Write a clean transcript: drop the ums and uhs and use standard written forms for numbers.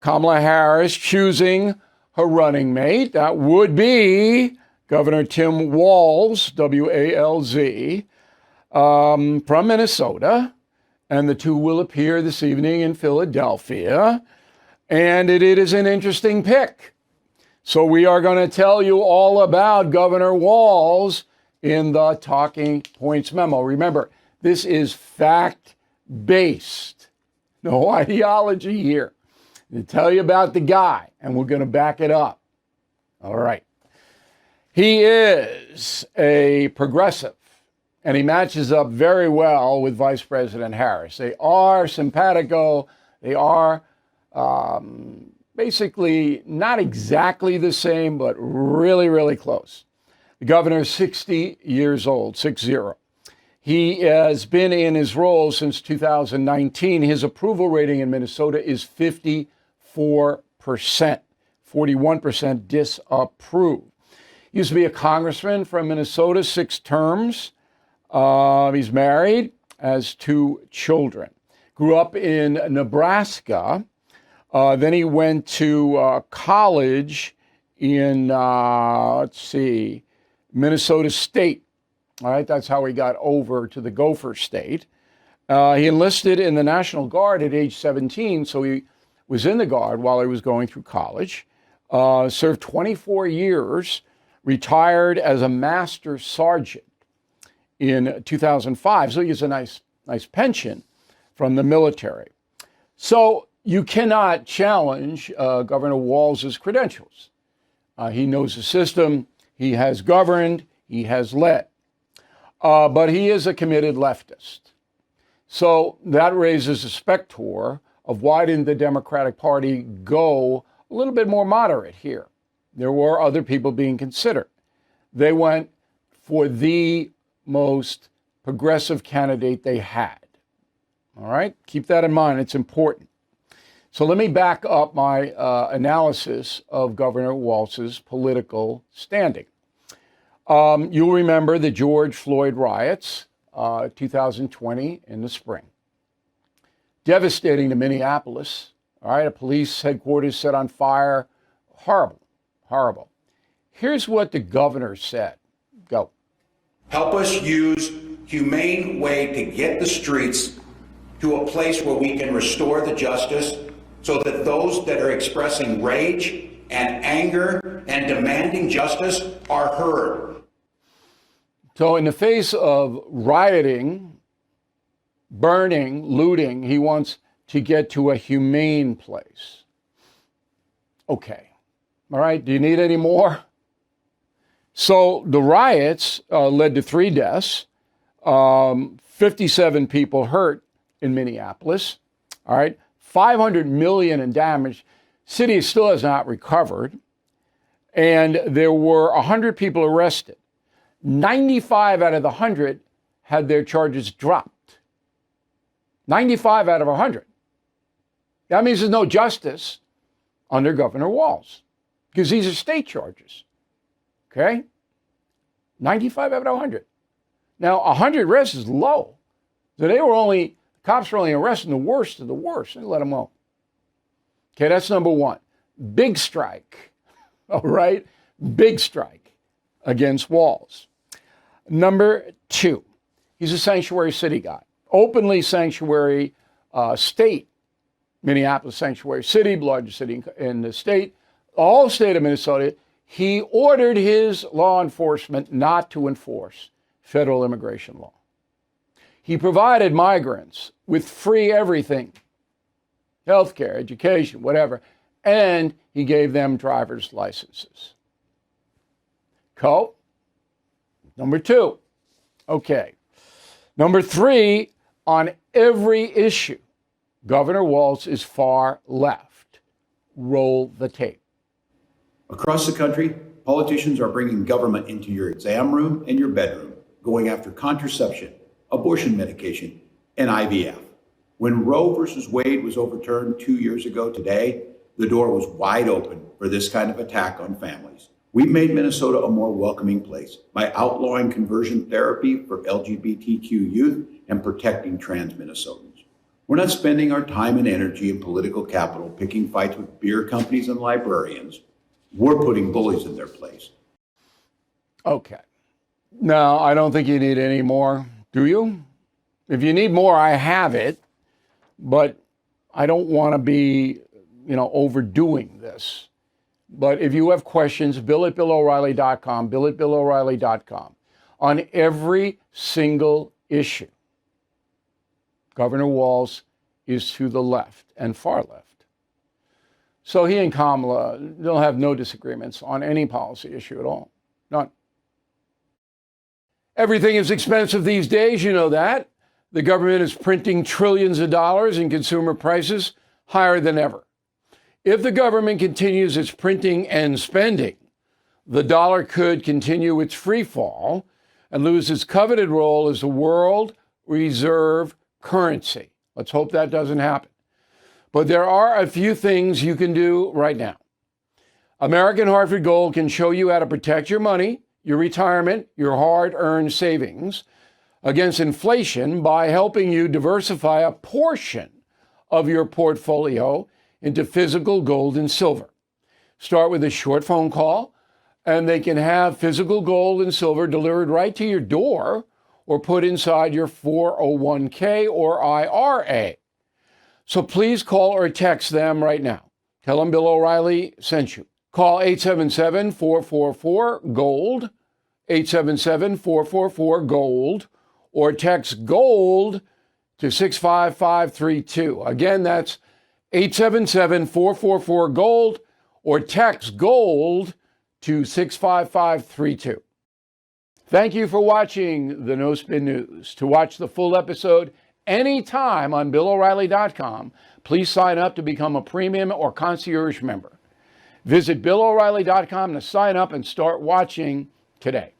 Kamala Harris choosing her running mate. That would be Governor Tim Walz, W-A-L-Z, from Minnesota. And the two will appear this evening in Philadelphia. And it is an interesting pick. So we are going to tell you all about Governor Walz in the Talking Points memo. Remember, this is fact-based. No ideology here. To tell you about the guy, and we're going to back it up. All right. He is a progressive, and he matches up very well with Vice President Harris. They are simpatico. They are basically not exactly the same, but really, really close. The governor is 60 years old, 6-0. He has been in his role since 2019. His approval rating in Minnesota is 54%, 41% disapprove. Used to be a congressman from Minnesota, 6 terms. He's married, has 2 children. Grew up in Nebraska. Then he went to college in, Minnesota State. All right, that's how he got over to the Gopher State. He enlisted in the National Guard at age 17, so he was in the Guard while he was going through college. Served 24 years, retired as a master sergeant in 2005. So he gets a nice pension from the military. So you cannot challenge Governor Walz's credentials. He knows the system. He has governed. He has led. But he is a committed leftist. So that raises a specter of why didn't the Democratic Party go a little bit more moderate here? There were other people being considered. They went for the most progressive candidate they had. All right? Keep that in mind. It's important. So let me back up my analysis of Governor Walz's political standing. You'll remember the George Floyd riots, 2020 in the spring. Devastating to Minneapolis. All right, a police headquarters set on fire. Horrible, horrible. Here's what the governor said. Go. Help us use humane way to get the streets to a place where we can restore the justice so that those that are expressing rage and anger and demanding justice are heard. So in the face of rioting, burning, looting, he wants to get to a humane place. Okay. All right. Do you need any more? So the riots led to 3 deaths, 57 people hurt in Minneapolis. All right. 500 million in damage. City still has not recovered. And there were 100 people arrested. 95 out of the 100 had their charges dropped. 95 out of 100. That means there's no justice under Governor Walz because these are state charges. Okay? 95 out of 100. Now, 100 arrests is low. So cops were only arresting the worst of the worst and let them go. Okay, that's number 1. Big strike. All right? Big strike against Walz. Number 2, he's a sanctuary city guy. Openly sanctuary state. Minneapolis sanctuary city, largest city in the state. All state of Minnesota. He ordered his law enforcement not to enforce federal immigration law. He provided migrants with free everything. Healthcare, education, whatever. And he gave them driver's licenses. Cool. Number 2. Okay. Number 3, on every issue, Governor Walz is far left. Roll the tape. Across the country, politicians are bringing government into your exam room and your bedroom, going after contraception, abortion medication, and IVF. When Roe versus Wade was overturned 2 years ago today, the door was wide open for this kind of attack on families. We've made Minnesota a more welcoming place by outlawing conversion therapy for LGBTQ youth and protecting trans Minnesotans. We're not spending our time and energy and political capital picking fights with beer companies and librarians. We're putting bullies in their place. Okay. No, I don't think you need any more. Do you? If you need more, I have it. But I don't want to be, overdoing this. But if you have questions, bill@BillO'Reilly.com, bill@BillO'Reilly.com. On every single issue, Governor Walz is to the left and far left. So he and Kamala, they'll have no disagreements on any policy issue at all. None. Everything is expensive these days, you know that. The government is printing trillions of dollars and consumer prices higher than ever. If the government continues its printing and spending, the dollar could continue its free fall and lose its coveted role as the world reserve currency. Let's hope that doesn't happen. But there are a few things you can do right now. American Hartford Gold can show you how to protect your money, your retirement, your hard-earned savings against inflation by helping you diversify a portion of your portfolio into physical gold and silver. Start with a short phone call, and they can have physical gold and silver delivered right to your door or put inside your 401k or IRA. So please call or text them right now. Tell them Bill O'Reilly sent you. Call 877-444-GOLD, 877-444-GOLD, or text GOLD to 65532. Again, that's 877-444-GOLD, or text GOLD to 65532. Thank you for watching the No Spin News. To watch the full episode anytime on BillO'Reilly.com, please sign up to become a premium or concierge member. Visit BillO'Reilly.com to sign up and start watching today.